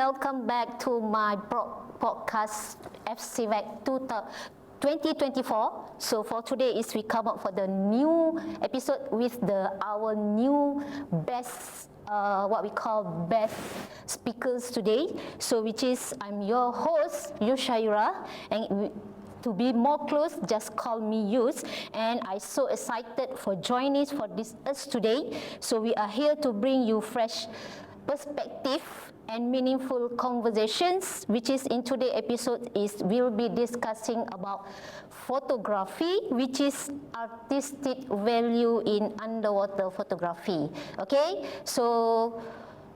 welcome back to my podcast FCVAC 2024. So for today is we come up for the new episode with our new best what we call best speakers today. So which is I'm your host Yushaira, and to be more close, just call me Yus. And I'm so excited for joining us today. So we are here to bring you fresh perspective and meaningful conversations, which is in today's episode we'll be discussing about photography, which is artistic value in underwater photography. Okay, so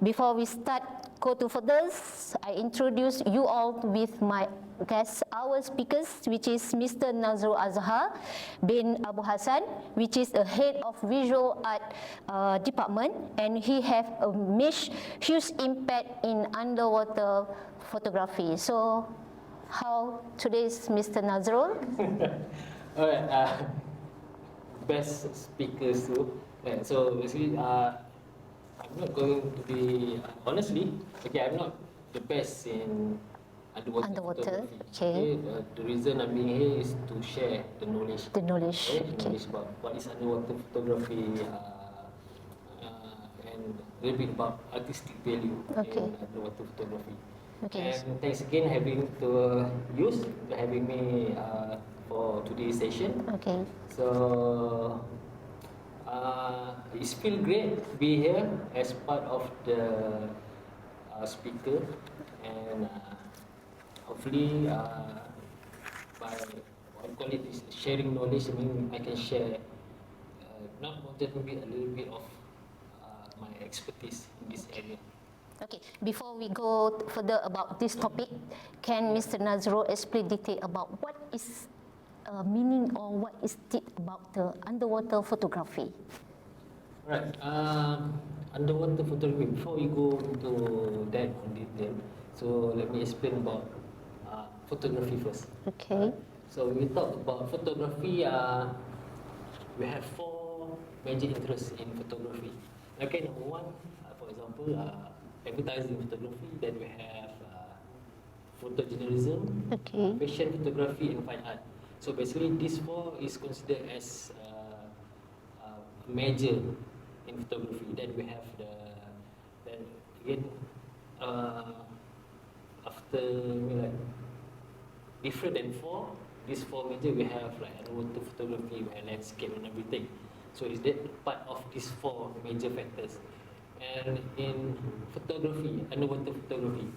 before we start go to furthers, I introduce you all with my guests, our speakers, which is Mr. Nazrul Azhar bin Abu Hassan, which is a head of visual art department, and he have a huge impact in underwater photography. So, how today's Mr. Nazrul? Alright, best speakers too. So basically, I'm not going to be honestly. Okay, I'm not the best in underwater photography. Okay. The reason I'm being here is to share the knowledge. The knowledge. Okay. Knowledge about what is underwater photography and a little bit about artistic value in underwater photography. Okay. And thanks again having me for today's session. Okay. So it feels great to be here as part of the speaker, and hopefully by what I call it is sharing knowledge. I mean, I can share not just maybe a little bit of my expertise in this area. Okay, before we go further about this topic, can Mr. Nazrul explain detail about what is meaning or what is it about the underwater photography? Right. Underwater photography. Before we go into that in detail, so let me explain about photography first. Okay. So when we talk about photography, we have four major interests in photography. Okay, number one, for example, advertising photography. Then we have photojournalism, fashion photography, and fine art. So basically, these four is considered as major in photography. Then we have after like different than these four major, we have like underwater photography, we have landscape and everything. So is that part of these four major factors? And in photography, underwater photography.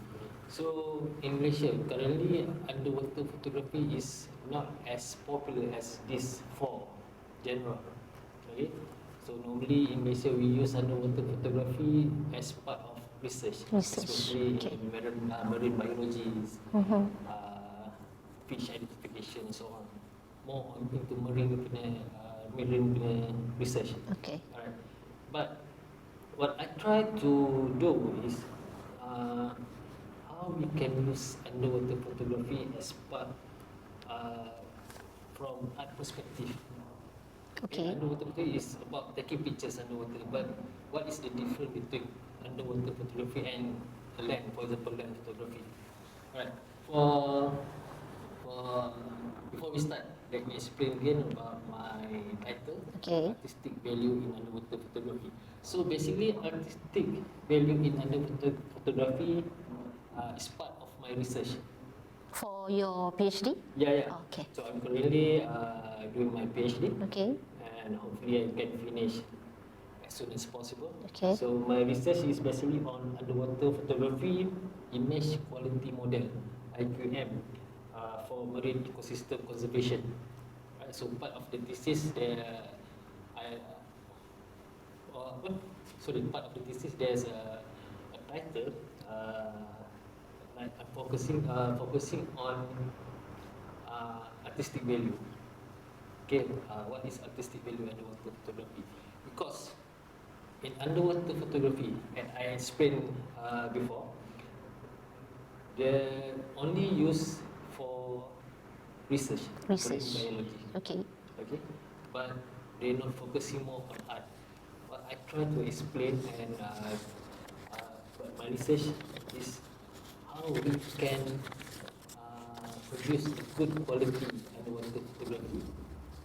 So in Malaysia, currently underwater photography is not as popular as these four genre. Okay, so normally in Malaysia we use underwater photography as part of research. Especially in marine biology, fish identification and so on. More on into marine research. Okay. Alright, but what I try to do is how we can use underwater photography as part from art perspective. Okay. Underwater photography is about taking pictures underwater, but what is the difference between underwater photography and land, for example, land photography? Alright, before we start, let me explain again about my title, Artistic Value in Underwater Photography. So basically, artistic value in underwater photography is part of my research. For your PhD? Yeah. Okay. So I'm currently doing my PhD. Okay. And hopefully I can finish as soon as possible. Okay. So my research is basically on underwater photography image quality model, IQM, for marine ecosystem conservation. Right, so part of the thesis part of the thesis there's a title. I'm focusing on artistic value. Okay, what is artistic value in underwater photography? Because in underwater photography, and I explained before, they're only used for research. Marine biology. Okay. But they're not focusing more on art. What I try to explain and my research is how we can produce a good quality underwater photography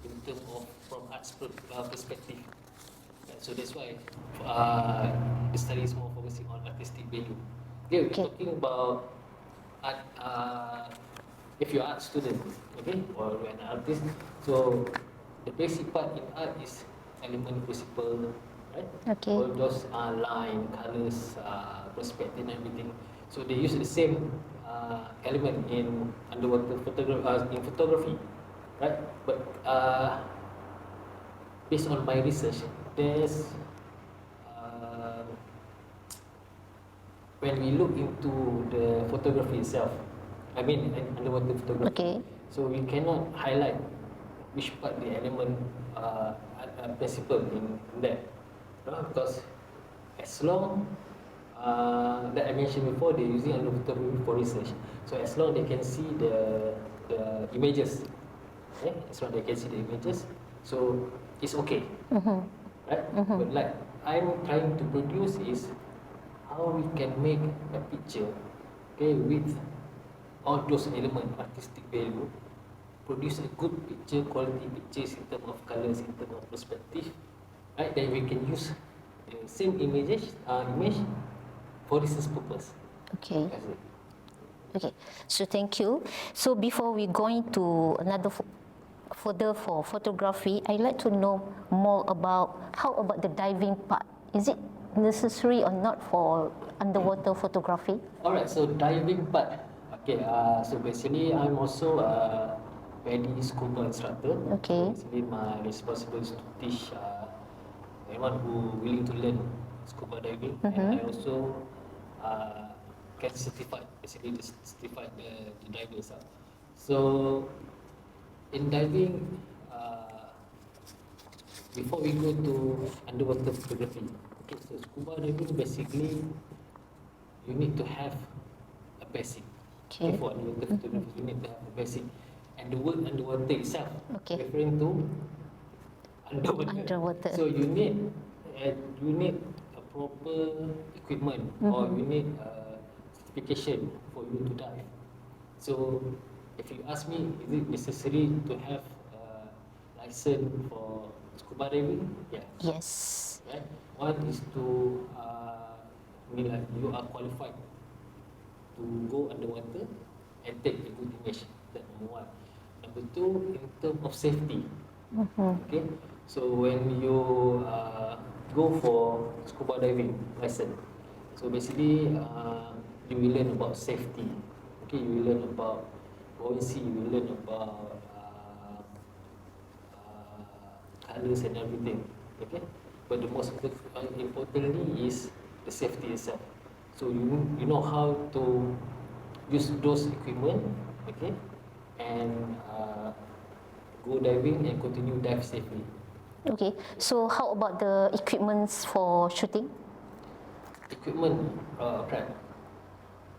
in terms of from arts perspective. So that's why the study is more focusing on artistic value. Okay, we're talking about art. If you're art student, okay, or you're an artist, so the basic part in art is element principle, right? Okay. All those line, colors, perspective, and everything. So they use the same element in underwater in photography, right? But based on my research, there's when we look into the photography itself, I mean underwater photography, Okay. so we cannot highlight which part the element principle in that, because as long that I mentioned before, they're using underwater photography for research. So as long they can see the images, okay? As long they can see the images, so it's okay, right? But like I'm trying to produce is how we can make a picture, okay, with all those elements, artistic value, produce a good picture, quality pictures in terms of colors, in terms of perspective, right? Then we can use the same image for research purpose. Okay. That's it. Okay. So thank you. So before we go into another further for photography, I'd like to know more about how about the diving part. Is it necessary or not for underwater photography? Alright, so diving part. Okay, so basically I'm also a PADI scuba instructor. Okay. So basically my responsibility is to teach anyone who willing to learn scuba diving, and I also get certified, basically certified the divers. So in diving, before we go to underwater photography, okay, so scuba diving basically you need to have a basic. Okay. For underwater photography, you need to have a basic. And the word underwater itself, Okay. referring to underwater. Underwater. So you need a proper equipment, or you need certification for you to dive. So if you ask me, is it necessary to have a license for scuba diving? Yeah. Yes. Right? One is to like you are qualified to go underwater and take a good image. That's number one. Number two, in terms of safety. Okay, so when you go for scuba diving license, so basically you will learn about safety. Okay, you will learn about buoyancy, you will learn about colors and everything. Okay, but the most importantly is the safety itself. So you know how to use those equipment, okay, and go diving and continue dive safely. Okay. So how about the equipments for shooting? Equipment prep.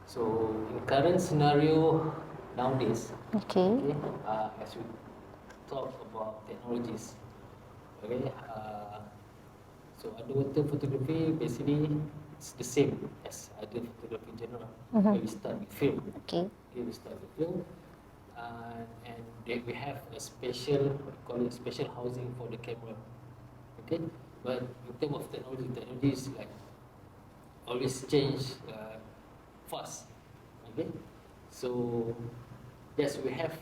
So in current scenario nowadays, Okay. okay, as we talk about technologies, okay, so underwater photography basically it's the same as other photography in general. Where we start with film. Okay. Okay, we start with film, and then we have a special, what we call it, special housing for the camera. Okay, but in terms of technology is like always change fast. Okay, so yes, we have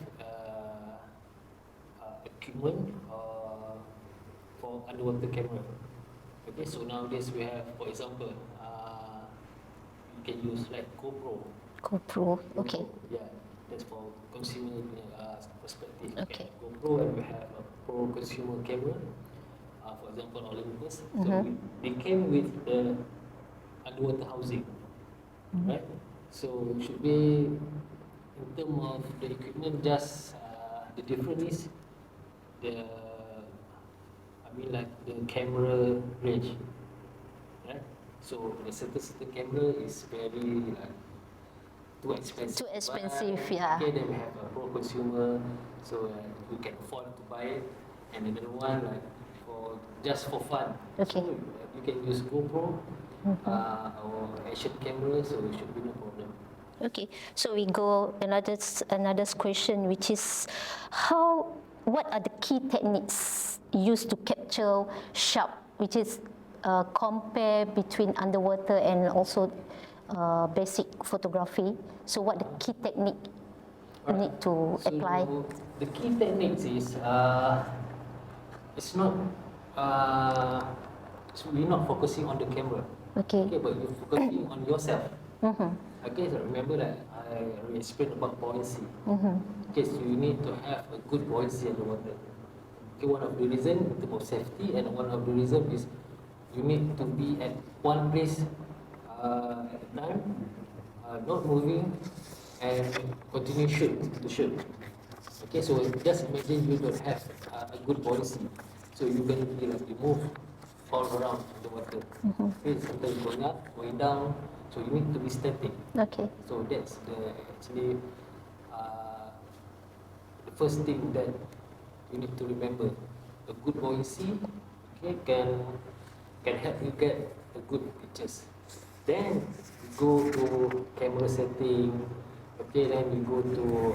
equipment for underwater camera. Okay, so nowadays we have, for example, you can use like GoPro. GoPro. Okay. Yeah, that's for consumer perspective. Okay. GoPro, and we have a pro consumer camera. For example, Olympus. So they came with the underwater housing, right? So should be in terms of the equipment, just the difference is the, I mean like the camera range, right? So the certain camera is very like too expensive. Too expensive, But, yeah. okay, then we have a pro consumer, so you can afford to buy it, and another one like for just for fun. Okay. So you can use GoPro or action camera, so it should be no problem. Okay, so we go another question, which is what are the key techniques used to capture sharp, which is compare between underwater and also basic photography. So what the key technique you need to apply? So the key techniques is it's not so we're not focusing on the camera. Okay. Okay, but you're focusing on yourself. Okay, so remember that I explained about buoyancy. Okay, so you need to have a good buoyancy underwater. Okay, one of the reason in terms of safety, and one of the reason is you need to be at one place at a time, not moving, and continue to shoot. Okay, so just imagine you don't have a good buoyancy, so you can be like you move all around the water. Okay, sometimes going up, going down, so you need to be static. Okay. So that's actually the first thing that you need to remember. A good buoyancy, okay, can help you get a good pictures. Then you go to camera setting. Okay, then you go to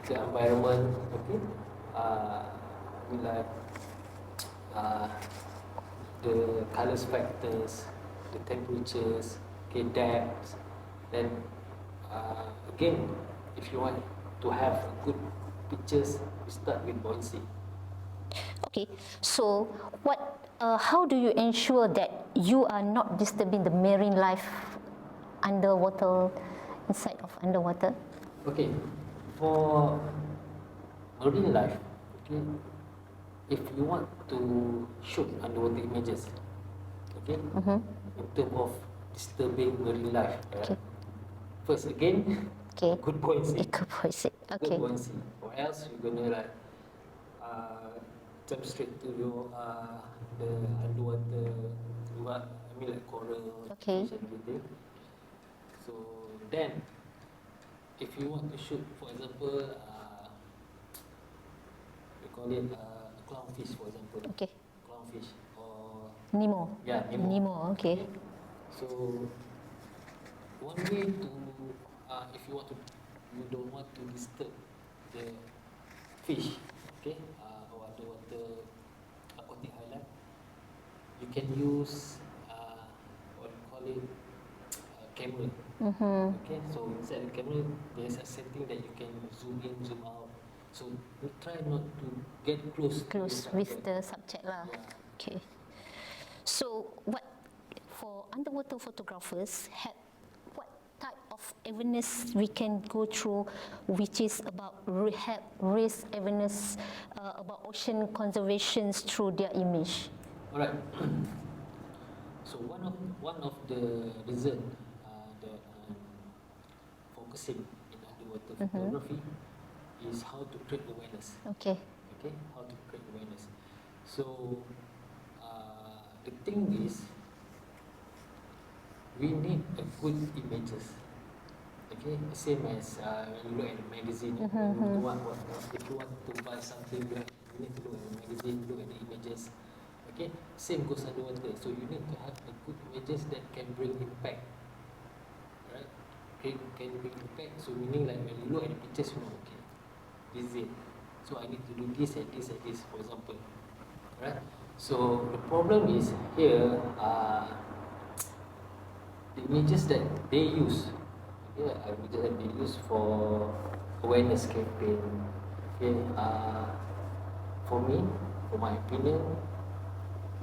the environment. Okay, like uh, the colors factors, the temperatures, okay, depths. Then again, if you want to have good pictures, you start with buoyancy. Okay, so how do you ensure that you are not disturbing the marine life underwater, inside of underwater? Okay, for marine life, okay, if you want to shoot underwater images, okay, in terms of disturbing marine life, right? Okay. First again, Okay. good buoyancy. Good buoyancy. Good Okay. buoyancy, or else you're gonna like jump straight to your the underwater, I mean like coral, Okay. fish and everything. So then, if you want to shoot, for example, we call it clownfish, for example. Okay. Clownfish or Nemo. yeah, Nemo. Nemo. Okay. So one way to, if you want to, you don't want to disturb the fish, okay, or underwater aquatic highlight, you can use what we call it camera. Okay, so inside the camera there's a setting that you can zoom in, zoom out. So you try not to get close Close to with subject. the subject lah. Yeah. Okay. So for underwater photographers, what type of awareness we can go through, which is about raise awareness about ocean conservation through their image? Alright. So one of the reason that I'm focusing in underwater photography is how to create awareness. Okay. Okay, how to create awareness. So the thing is, we need a good images. Okay, same as when you look at the magazine. If you want to buy something, you need to look at the magazine, look at the images. Okay, same goes underwater. So you need to have a good images that can bring impact. Right? Can bring impact. So meaning like when you look at the pictures, you know, okay, this is it. So I need to do this and this and this, for example. Right? So the problem is here, the images that they use, okay, images that they use for awareness campaign. Okay, for me, for my opinion,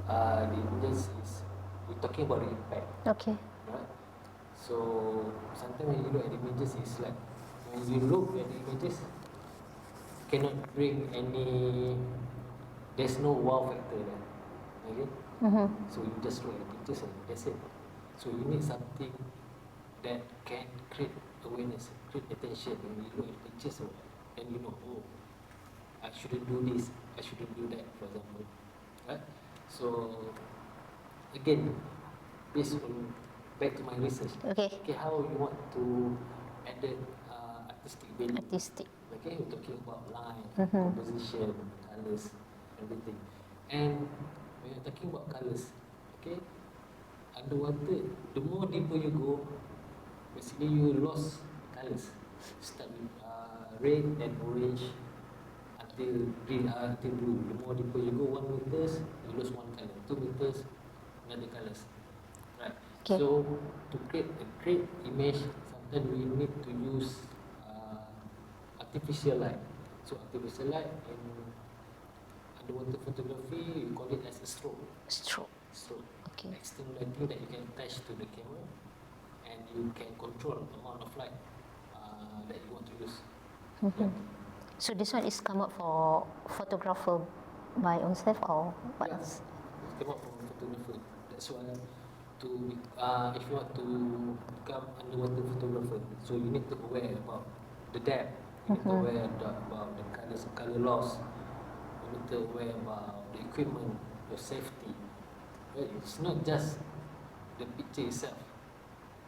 the images is we're talking about the impact. Okay. Right? So sometimes when you look at the images, it's like when you look at the images, cannot bring any. There's no wow factor there. Okay? So you just look at the pictures and that's it. So you need something that can create awareness, create attention. When you look at the pictures, then you know, oh, I shouldn't do this, I shouldn't do that, for example. Right? So again, based on back to my research. Okay. Okay, how you want to add the artistic value. Artistic. Okay, we're talking about line, composition, colors, everything. And when you're talking about colors, okay, underwater, the more deeper you go, basically you lost colors. Start with red and orange until green, until blue. The more deeper you go, 1 meters, you lose one color. 2 meters, another colors. Right. Okay. So to create a great image, sometimes we need to use artificial light. So artificial light in underwater photography, we call it as a strobe. Stroke. Strobe. Okay. External lighting that you can attach to the camera, and you can control the amount of light that you want to use. Mhm. So this one is come up for photographer by ownself or what Yeah. else? It came out from a photographer. That's why if you want to become underwater photographer, so you need to aware about the depth. You need to aware about the color loss. You need to aware about the equipment, your safety. Right? It's not just the picture itself,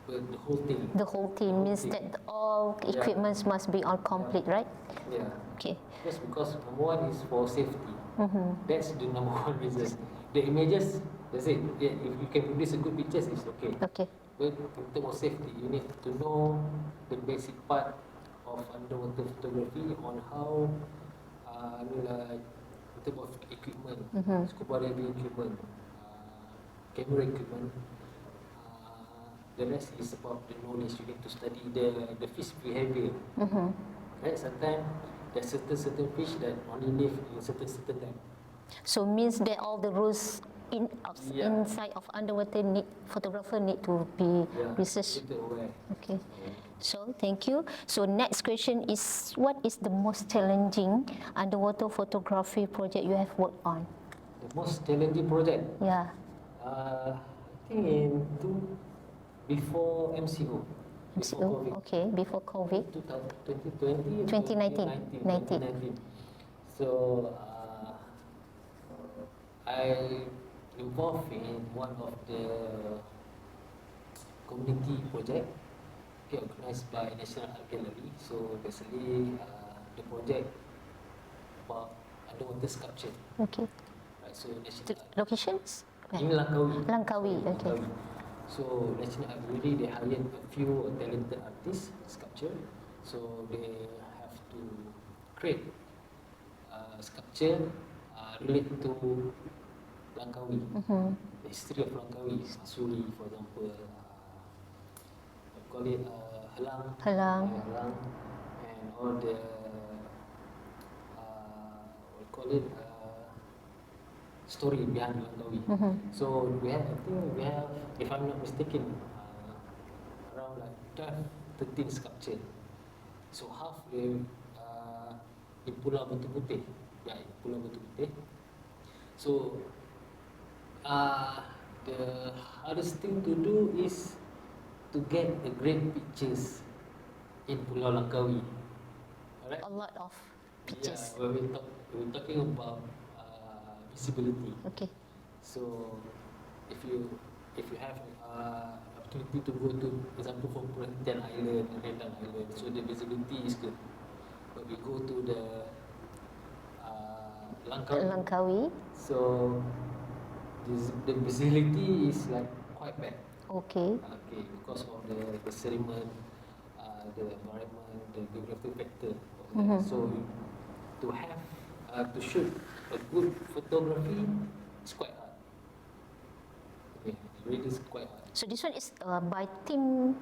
but the whole thing. The whole team means thing. that all Yeah. equipments must be on complete, right? Yeah. Okay. Just because number one is for safety. Mm-hmm. That's the number one reason. The images, that's it. Yeah, if you can produce a good pictures, it's okay. Okay. But in terms of safety, you need to know the basic part of underwater photography on how, like, in terms of equipment, scuba diving equipment, camera equipment. The rest is about the knowledge. You need to study the fish behavior. Mm-hmm. Right? Sometimes there's certain fish that only live in certain time. So means that all the rules Yeah. inside of underwater photographer need to be researched. Need to aware. Okay. So thank you. So next question is, what is the most challenging underwater photography project you have worked on? The most challenging project, Yeah. I think before MCO, before MCO. COVID, Okay. Before COVID. 2020, 2019. So I involved in one of the community project organized by National Art Gallery. So basically, the project about underwater sculpture. Okay. Right. So National The Art locations? in Langkawi. Langkawi. Okay. Langkawi. So National Art Gallery, they hired a few talented artists, sculpture. So they have to create sculpture related to Langkawi, the history of Langkawi, Masuri, for example, we call it Helang, Helang. Helang, and all the we call it story behind Langkawi. So we have, I think we have, if I'm not mistaken, around like 12, 13 sculpture. So half in Pulau Batu Putih, yeah, in Pulau Batu Putih. So the hardest thing to do is to get a great pictures in Pulau Langkawi. Alright? A lot of pictures. Yeah, we're talking about visibility. Okay. So if you have opportunity to go to, for example, for Perhentian Island, Rendang Island, so the visibility is good. But we go to the Langkawi. so the visibility is like quite bad. Okay. Okay, because of the sediment, the environment, the geographical factor. So to have to shoot a good photography is quite hard. Okay, it really is quite hard. So this one is by team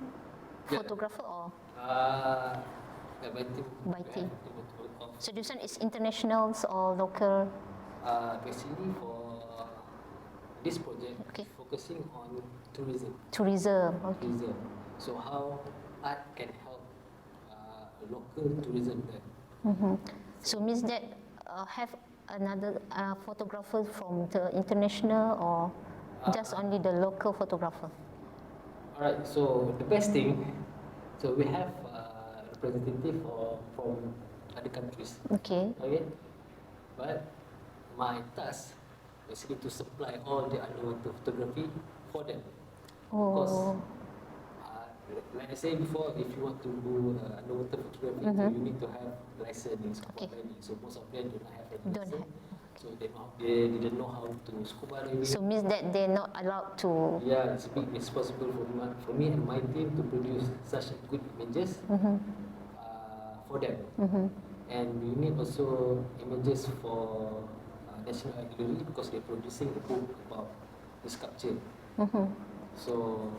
Yeah. photographer or Yeah, by team. By we team. have of so this one is internationals or local? basically for this project, Okay. focusing on tourism. Tourism. Okay. Tourism. So how art can help local tourism there. So means that have another photographer from the international or just only the local photographer? Alright, so the best thing, so we have representative from other countries. Okay. Okay, but my task basically to supply all the underwater photography for them. Because Oh. like I said before, if you want to do underwater photography, so you need to have license in scuba Okay. diving. So most of them do not have any Don't license. have. So So they didn't know how to scuba diving. So means that they're not allowed to. Yeah, it's big responsible for me and my team to produce such good images for them. And we need also images for National Art Gallery because they're producing a book about the sculpture. So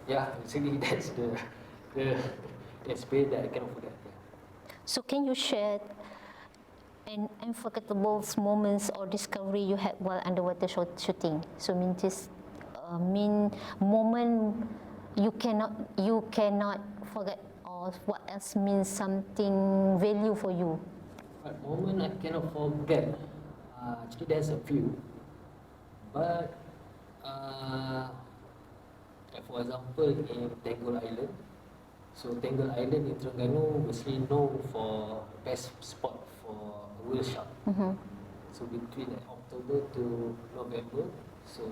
yeah, basically that's the experience that I cannot forget. Yeah. So can you share an unforgettable moments or discovery you had while underwater shooting? So mean moment you cannot forget, or what else means something value for you? But moment I cannot forget. Actually, there's a few, but like for example in Tangle Island. So Tangle Island in Terengganu mostly known for best spot for whale shark. So between October to November, so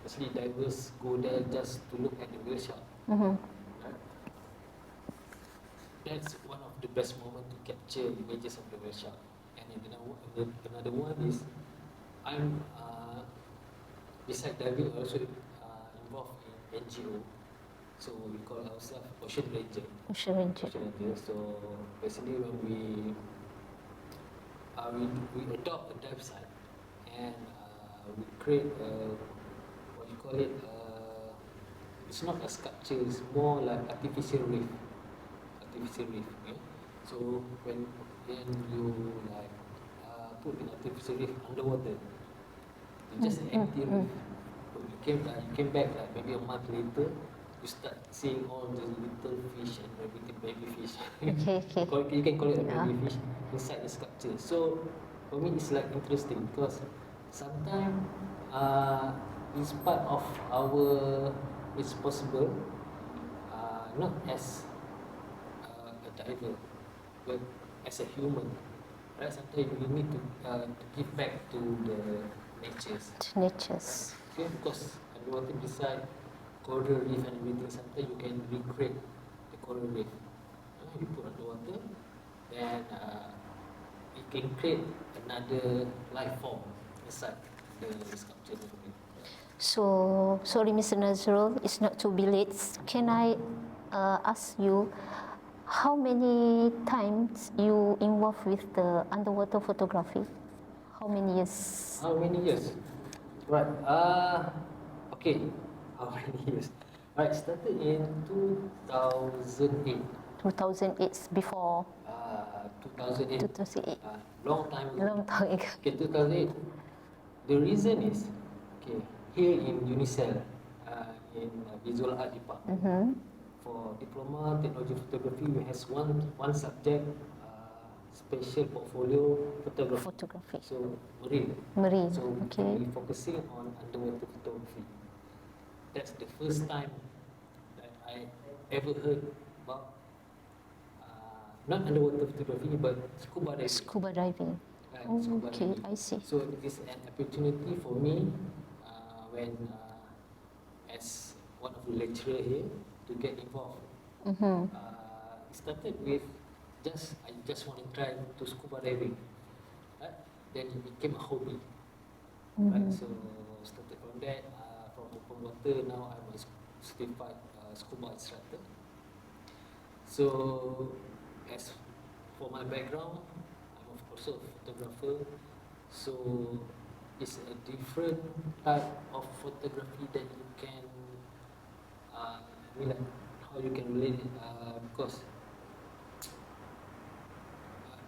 mostly divers go there just to look at the whale shark. Right? That's one of the best moments to capture images of the whale shark. And another one is I'm beside diving also involved in NGO. So we call ourselves Ocean Ranger. Ocean Ranger. So basically when we adopt a dive site and we create what you call it, it's not a sculpture, it's more like artificial reef. Okay? So when you like put an artificial reef underwater, it's just an empty reef. You came back like maybe a month later, you start seeing all the little fish and everything, baby fish. Okay. You can call it a baby fish inside the sculpture. So for me, it's like interesting because sometimes it's part of our responsible, not as a diver, but as a human. Right? Sometimes we need to give back to the natures. Okay, because underwater beside coral reef and everything, sometimes you can recreate the coral reef. You put underwater, then you can create another life form inside the sculpture. So, sorry Mr. Nazrul, it's not too be late. Can I ask you, how many times you involved with the underwater photography? How many years? Right. Okay. How many years? Right. Started in 2008. 2008 before. 2008. 2008. Long time ago. Long time ago. Okay, 2008. The reason is, okay, here in UNISEL, in Visual Art Department, for diploma technology photography, we have one subject, special portfolio photography. So marine. So okay. we're focusing on underwater photography. That's the first time that I ever heard about not underwater photography but scuba diving. Scuba diving. Scuba Okay, diving. I see. So it is an opportunity for me when as one of the lecturer here to get involved. It started with I just want to try to scuba diving. Right? Then it became a hobby. Right? So started from that, from open water, now I'm a certified scuba instructor. So as for my background, I'm also a photographer. So it's a different type of photography that you can, like how you can relate it, because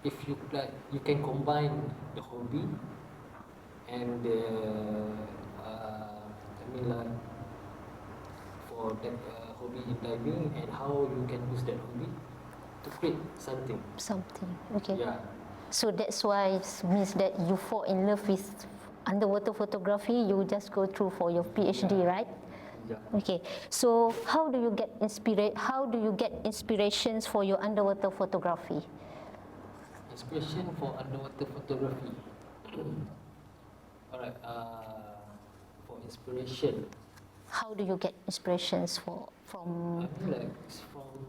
if you like, you can combine the hobby and the, like for that hobby in diving and how you can use that hobby to create something. Okay. Yeah. So that's why it means that you fall in love with underwater photography. You just go through for your PhD, right? Yeah. Okay. So how do you get inspirations for your underwater photography? Inspiration for underwater photography. Alright. For inspiration. How do you get inspirations from? I feel like it's from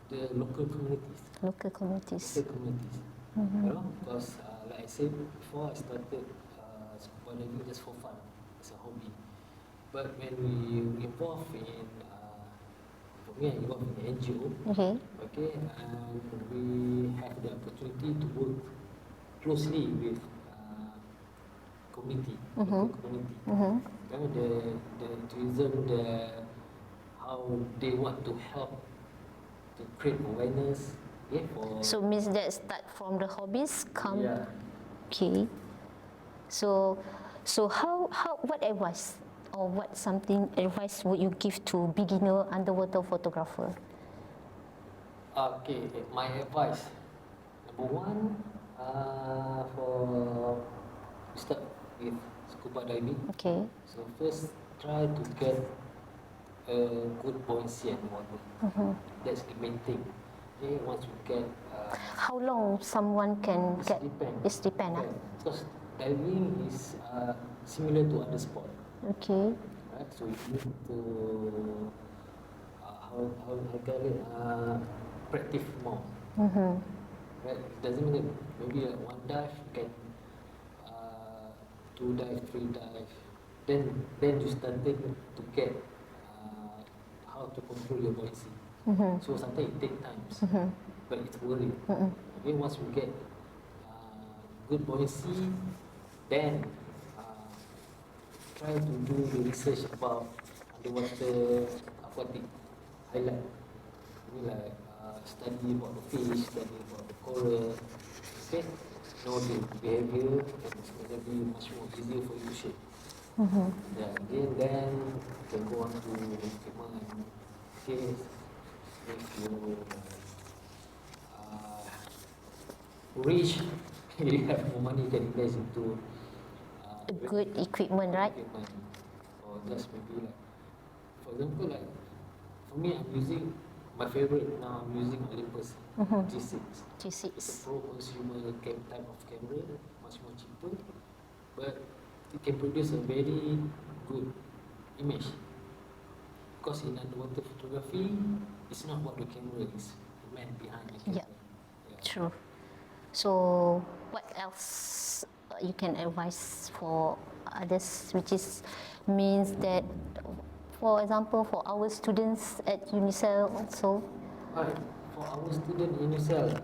the local communities. Local communities. You know, because like I said before, I started scuba diving just for fun, as a hobby. But when we involved in, for me, I involved in NGO, Okay. okay, and we have the opportunity to work closely with community, local community. The tourism, how they want to help to create awareness, okay, for So means that start from the hobbies come. yeah. Okay. So how what advice or what something advice would you give to beginner underwater photographer? Okay, my advice. Number one, for start with scuba diving. Okay. So first, try to get a good buoyancy in water. That's the main thing. Okay, once you get, How long someone can it's get? depend. It's depend. Because diving is similar to other sport, Okay. right? So you need to how can I practice more. Right? It doesn't mean that maybe like one dive you can two dive, three dive. Then you started to get how to control your buoyancy. So sometimes it takes times, but it's worth it. Okay, once you get good buoyancy, then try to do the research about underwater aquatic highlight. I mean like study about the fish, study about the coral. Okay, know the behavior, and it's going to be much more easier for you to shape. Yeah, again, then you can go on to equipment. Okay, if you rich, you have more money, you can invest into A good equipment, right? equipment, or just maybe like, for example, like for me, I'm using my favorite now. I'm using Olympus G6. It's a G6. pro-consumer type of camera, much more cheaper, but it can produce a very good image. Because in underwater photography, it's not what the camera is, the man behind the camera. Yeah. True. So what else you can advise for others, which is means that, for example, for our students at UNISEL also, Right. For our student in UNISEL,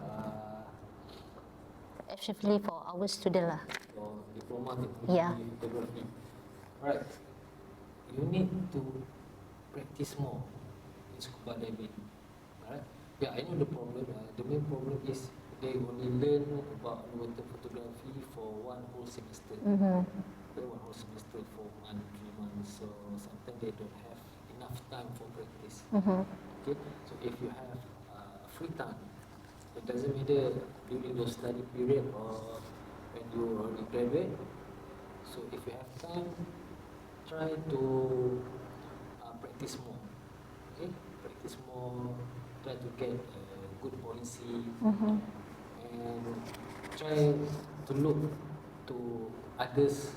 especially for our student lah. for diploma technology Yeah. photography, right? You need to practice more in scuba diving, right? Yeah, I know the problem. The main problem is they only learn about underwater photography for one whole semester. Okay, one whole semester, 4 months, 3 months. So sometimes they don't have enough time for practice. Okay, so if you have free time, it doesn't matter during your study period or when you already graduate. So if you have time, try to practice more. Okay, practice more. Try to get good buoyancy, and try to look to others'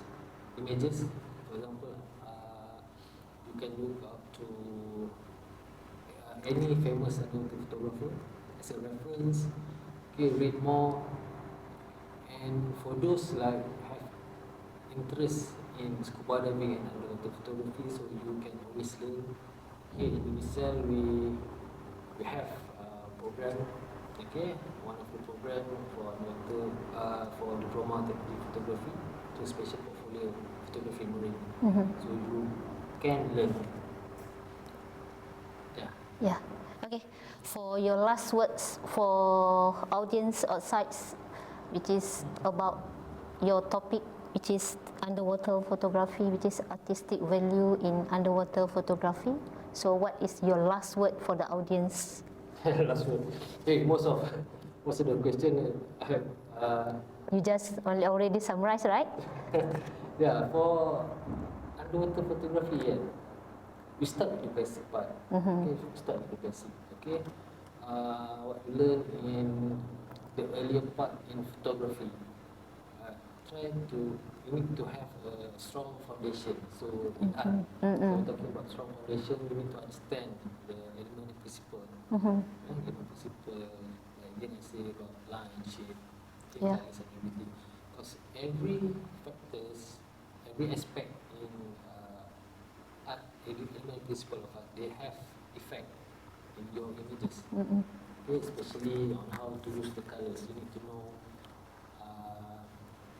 images. For example, you can look up to any famous underwater photographer as a reference. Okay, read more, and for those like have interest in scuba diving and underwater photography, so you can always learn. Okay, in UNISEL we have a program. Okay, one of the program for underwater for diploma technology photography, so special portfolio photography marine. So you can learn. Yeah. Yeah. Okay. For your last words for audience outside, which is about your topic, which is underwater photography, which is artistic value in underwater photography. So, what is your last word for the audience? Last word. Hey, most of the question I have. You just already summarized, right? Yeah, for underwater photography, yeah, we start with the basic part. Okay, we start with the basic. Okay, what we learn in the earlier part in photography. You need to have a strong foundation. So in art, so we're talking about strong foundation. You need to understand the element principle. Element principle, like again I say about line, shape, Yeah. details and everything. because every factors, every aspect in art, element principle of art, they have effect in your images. Okay, especially on how to use the colors. You need to know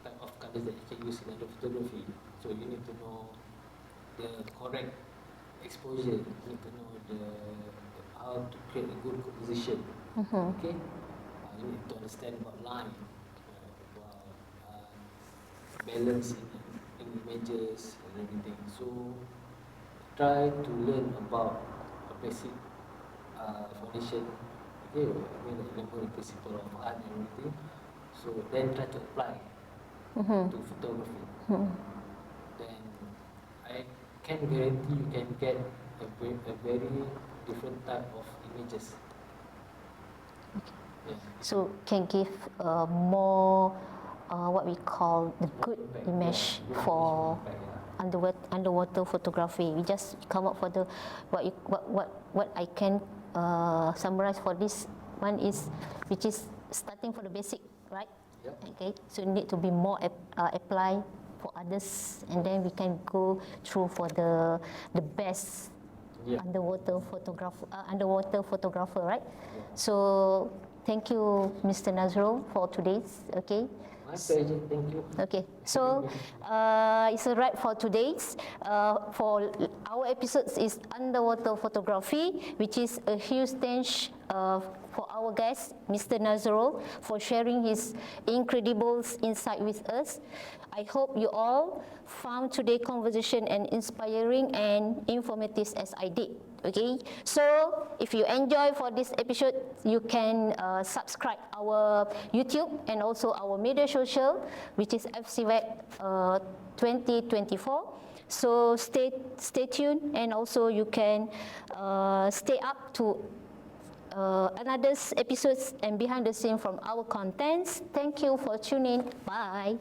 type of colors that you can use in other photography. So you need to know the correct exposure. You need to know how to create a good composition. Okay, you need to understand about line, about balance in images and everything. So try to learn about a basic foundation. Okay, I mean like remember the principle of art and everything. So then try to apply to photography. Then I can guarantee you can get a very different type of images. Yeah. So can give more what we call the good Impact, image yeah, good for impact, yeah. underwater photography. We just come up for the what I can summarize for this one is, which is starting from the basic, right? Yep. Okay, so you need to be more apply for others, and then we can go through for the best Yeah. underwater photographer, right? Yeah. So thank you, Mr. Nazrul, for today's. Okay. My pleasure, thank you. Okay, so it's a wrap for today's. For our episodes is underwater photography, which is a huge thanks for our guest, Mr. Nazrul, for sharing his incredible insight with us. I hope you all found today's conversation and inspiring and informative as I did. Okay, so if you enjoy for this episode, you can subscribe our YouTube and also our media social, which is FCVAC 2024. So stay tuned, and also you can stay up to another episodes and behind the scene from our contents. Thank you for tuning in. Bye.